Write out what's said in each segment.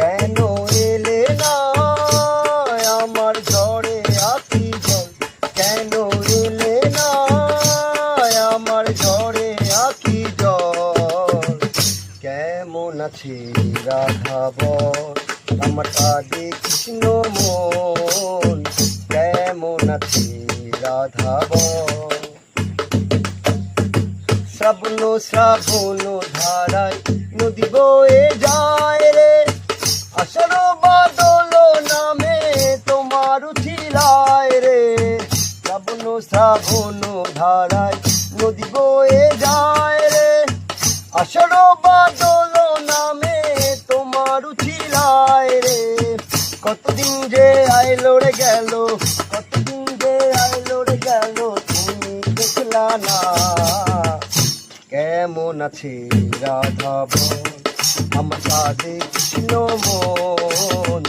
কেন এলে না আমার ঝড়ে আঁখি জল, কেন এলে না আমার ঝড়ে আঁখি জল। কেমন আছে রাধা বল, আমার কাঁদে কৃষ্ণ মন, কেমন আছে রাধা বল। শ্রাবণ শ্রাবণ ধারায় নদী বয়ে যায় রে, আষাঢ় বাদল নামে তোমার উঠিলায় রে। শ্রাবণ শ্রাবণ ধারায় নদী বয়ে যায় রে, আষাঢ় বাদল নামে তোমার উঠিলায় রে। কতদিন যে আইলো রে গেল, কতদিন যে আইলো রে গেল, তুমি দেখলা না। কেমন আছে রাধা বল, আমার কাঁদে কৃষ্ণ মন,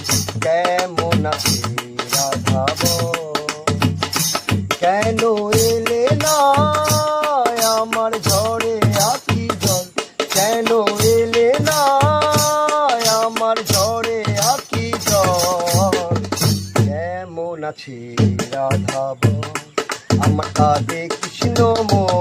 কেমন আছে রাধা বল। কেন এলে না আমার ঝড়ে আঁখি জল, কেন এলে না আমার ঝড়ে আঁখি জল। কেমন আছে রাধা বল, আমার কাঁদে কৃষ্ণ মন,